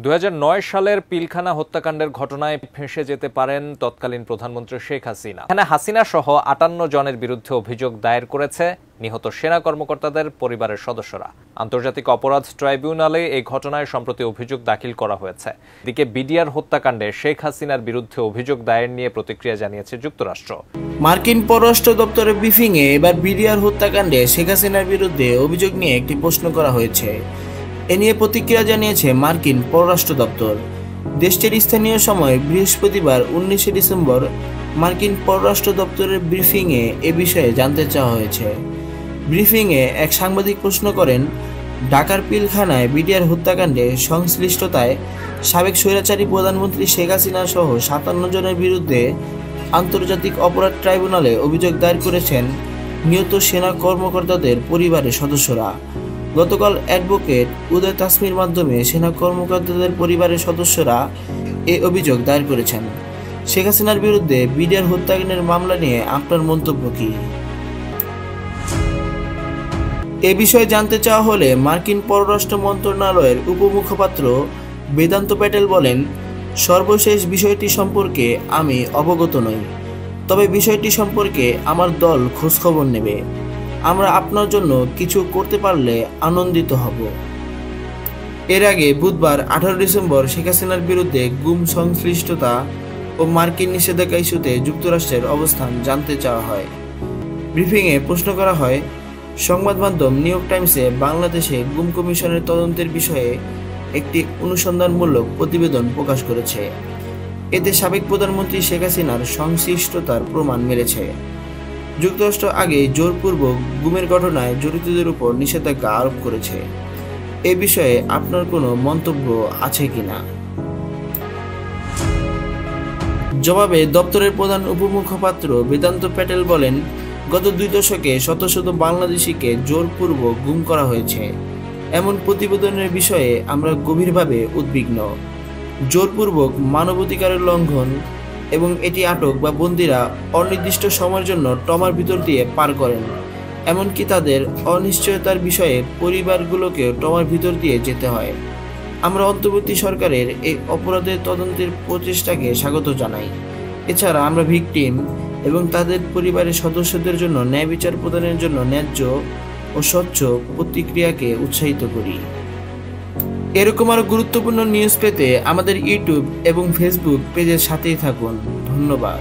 2009 সালের পিলখানা হত্যাকাণ্ডের ঘটনায় ফেঁসে যেতে পারেন তৎকালীন প্রধানমন্ত্রী শেখ হাসিনা। এখানে হাসিনা সহ 58 জনের বিরুদ্ধে অভিযোগ দায়ের করেছে নিহত সেনা কর্মকর্তাদের পরিবারের সদস্যরা। আন্তর্জাতিক অপরাধ ট্রাইব্যুনালে এই ঘটনায় সম্প্রতি অভিযোগ দাখিল করা হয়েছে। এদিকে বিডিআর হত্যাকাণ্ডে শেখ হাসিনার বিরুদ্ধে অভিযোগ দায়ের নিয়ে প্রতিক্রিয়া জানিয়েছে যুক্তরাষ্ট্র। মার্কিন পররাষ্ট্র দপ্তরের ব্রিফিংয়ে এবার বিডিআর হত্যাকাণ্ডে শেখ হাসিনার বিরুদ্ধে অভিযোগ নিয়ে একটি প্রশ্ন করা হয়েছে। এ নিয়ে প্রতিক্রিয়া জানিয়েছে মার্কিন পররাষ্ট্র দপ্তর। দেশটির স্থানীয় সময় বৃহস্পতিবার 19 ডিসেম্বর মার্কিন পররাষ্ট্র দপ্তরের ব্রিফিংয়ে এ বিষয়ে জানতে চাওয়া হয়েছে। ব্রিফিংয়ে এক সাংবাদিক প্রশ্ন করেন, ঢাকার পিলখানায় বিডিআর হত্যাকাণ্ডে সংশ্লিষ্টতায় সাবেক স্বৈরাচারী প্রধানমন্ত্রী শেখ হাসিনা সহ 57 জনের বিরুদ্ধে আন্তর্জাতিক অপরাধ ট্রাইব্যুনালে অভিযোগ দায়ের করেছেন নিহত সেনা কর্মকর্তাদের পরিবারের সদস্যরা। গতকাল অ্যাডভোকেট উদয় তাসমির মাধ্যমে সেনা কর্মকর্তাদের পরিবারের সদস্যরা এই অভিযোগ দায়ের করেছেন। শেখ হাসিনার বিরুদ্ধে বিডিআর হত্যাকাণ্ডের মামলা নিয়ে আপনার মন্তব্য কি? এ বিষয়ে জানতে চাওয়া হলে মার্কিন পররাষ্ট্র মন্ত্রণালয়ের উপমুখপাত্র বেদান্ত প্যাটেল বলেন, সর্বশেষ বিষয়টি সম্পর্কে আমি অবগত নই, তবে বিষয়টি সম্পর্কে আমার দল খোঁজখবর নেবে। আমরা আপনার জন্য কিছু করতে পারলে আনন্দিত হব। এর আগে বুধবার 18 ডিসেম্বর শেখ হাসিনার বিরুদ্ধে গুম সংশ্লিষ্টতা ও মার্কিন নিষেধাজ্ঞা ইস্যুতে যুক্তরাষ্ট্রের অবস্থান জানতে চাওয়া হয়। ব্রিফিংয়ে প্রশ্ন করা হয়, সংবাদ মাধ্যম নিউ ইয়র্ক টাইমসে বাংলাদেশে গুম কমিশনের তদন্তের বিষয়ে একটি অনুসন্ধানমূলক প্রতিবেদন প্রকাশ করেছে। এতে সাবেক প্রধানমন্ত্রী শেখ হাসিনার সংশ্লিষ্টতার প্রমাণ মিলেছে। যুক্তরাষ্ট্র আগে জোরপূর্বক গুমের ঘটনায় জড়িতদের উপর নিষেধাজ্ঞা আরোপ করেছে। এ বিষয়ে আপনার কোনো মন্তব্য আছে কিনা? জবাবে দপ্তরের প্রধান উপমুখপাত্র বেদান্ত প্যাটেল বলেন, গত 2 দশকে শত শত বাংলাদেশিকে জোরপূর্বক গুম করা হয়েছে। এমন প্রতিবেদনের বিষয়ে আমরা গভীরভাবে উদ্বিগ্ন। জোরপূর্বক মানবাধিকারের লঙ্ঘন এবং এটি আটক বা বন্দীরা অনির্দিষ্ট সময়ের জন্য ট্রমার ভিতর দিয়ে পার করেন, এমনকি তাদের অনিশ্চয়তার বিষয়ে পরিবারগুলোকে ট্রমার ভিতর দিয়ে যেতে হয়। আমরা অন্তর্বর্তী সরকারের এই অপরাধের তদন্তের প্রচেষ্টাকে স্বাগত জানাই। এছাড়া আমরা ভিকটিম এবং তাদের পরিবারের সদস্যদের জন্য ন্যায় বিচার প্রদানের জন্য ন্যায্য ও স্বচ্ছ প্রতিক্রিয়াকে উৎসাহিত করি। এরকম আরো গুরুত্বপূর্ণ নিউজ পেতে আমাদের ইউটিউব এবং ফেসবুক পেজের সাথেই থাকুন। ধন্যবাদ।